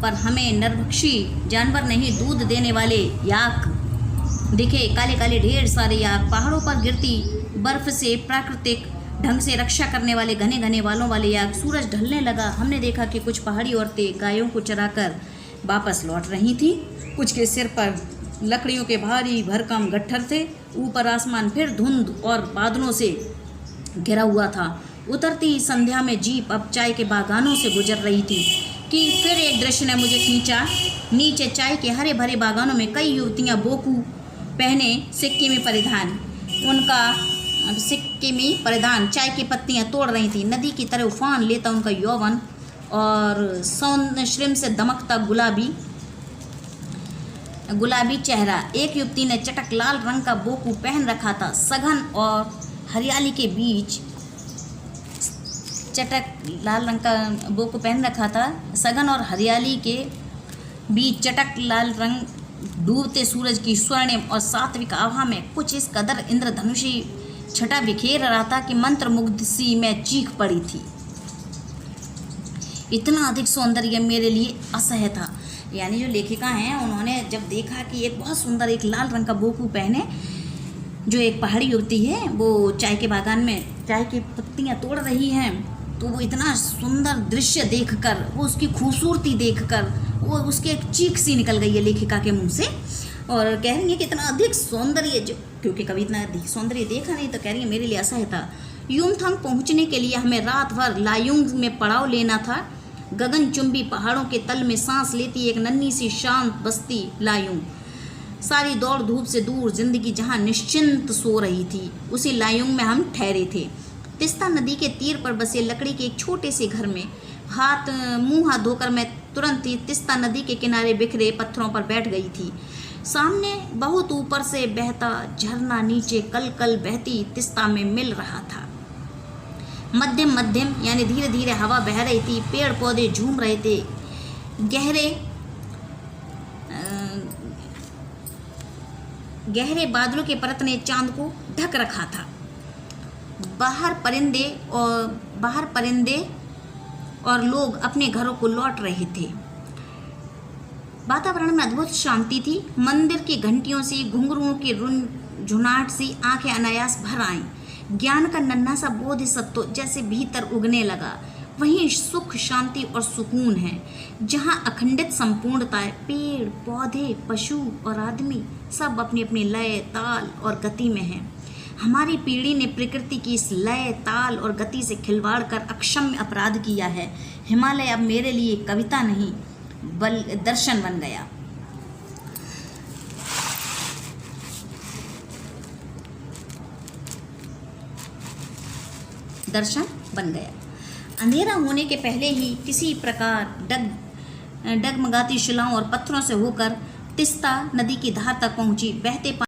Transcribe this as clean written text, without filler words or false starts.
पर हमें नरभक्षी जानवर नहीं, दूध देने वाले याक दिखे, काले काले ढेर सारे याक। पहाड़ों पर गिरती बर्फ से प्राकृतिक ढंग से रक्षा करने वाले घने घने बालों वाले याक। सूरज ढलने लगा। हमने देखा कि कुछ पहाड़ी औरतें गायों को चराकर वापस लौट रही थीं। कुछ के सिर पर लकड़ियों के भारी भरकम गट्ठर थे। ऊपर आसमान फिर धुंध और बादलों से घिरा हुआ था। उतरती संध्या में जीप अब चाय के बागानों से गुजर रही थी कि फिर एक दृश्य ने मुझे खींचा। नीचे चाय के हरे भरे बागानों में कई युवतियां बोकू पहने सिक्किमी परिधान चाय की पत्तियां तोड़ रही थी। नदी की तरह उफान लेता उनका यौवन और सौंदर्य से दमकता गुलाबी चेहरा। एक युवती ने चटक लाल रंग का बोकू पहन रखा था। सघन और हरियाली के बीच सघन और हरियाली के बीच चटक लाल रंग डूबते सूरज की स्वर्णिम और सात्विक आभा में कुछ इस कदर इंद्रधनुषी छटा बिखेर रहा था कि मंत्रमुग्ध सी मैं चीख पड़ी थी। इतना अधिक सौंदर्य मेरे लिए असह्य था। यानी जो लेखिका हैं उन्होंने जब देखा कि एक बहुत सुंदर एक लाल रंग का बोकू पहने जो एक पहाड़ी युवती है वो चाय के बागान में चाय की पत्तियां तोड़ रही हैं, तो वो इतना सुंदर दृश्य देखकर, वो उसकी खूबसूरती देखकर वो उसके एक चीख सी निकल गई है लेखिका के मुंह से और कह रही है कि इतना अधिक सौंदर्य, जो क्योंकि कभी इतना अधिक सौंदर्य देखा नहीं, तो कह रही है मेरे लिए असह्य था। यूमथांग पहुंचने के लिए हमें रात भर लायुंग में पड़ाव लेना था। गगनचुंबी पहाड़ों के तल में सांस लेती एक नन्ही सी शांत बस्ती लायुंग। सारी दौड़ धूप से दूर जिंदगी जहाँ निश्चिंत सो रही थी, उसी लायुंग में हम ठहरे थे। तिस्ता नदी के तीर पर बसे लकड़ी के एक छोटे से घर में मुंह हाथ धोकर मैं तुरंत ही तिस्ता नदी के किनारे बिखरे पत्थरों पर बैठ गई थी। सामने बहुत ऊपर से बहता झरना नीचे कल कल बहती तिस्ता में मिल रहा था। मध्यम मध्यम यानी धीरे धीरे हवा बह रही थी। पेड़ पौधे झूम रहे थे। गहरे बादलों के परत ने चांद को ढक रखा था। बाहर परिंदे और लोग अपने घरों को लौट रहे थे। वातावरण में अद्भुत शांति थी। मंदिर की घंटियों से घुंघरुओं की झुनाहट सी आंखें अनायास भर आईं। ज्ञान का नन्हा सा बोध सत्व जैसे भीतर उगने लगा। वहीं सुख शांति और सुकून है जहाँ अखंडित संपूर्णता है। पेड़ पौधे पशु और आदमी सब अपनी अपनी लय ताल और गति में हैं। हमारी पीढ़ी ने प्रकृति की इस लय ताल और गति से खिलवाड़ कर अक्षम्य अपराध किया है। हिमालय अब मेरे लिए कविता नहीं दर्शन बन गया। अंधेरा होने के पहले ही किसी प्रकार डगमगाती शिलाओं और पत्थरों से होकर तिस्ता नदी की धार तक पहुंची। बहते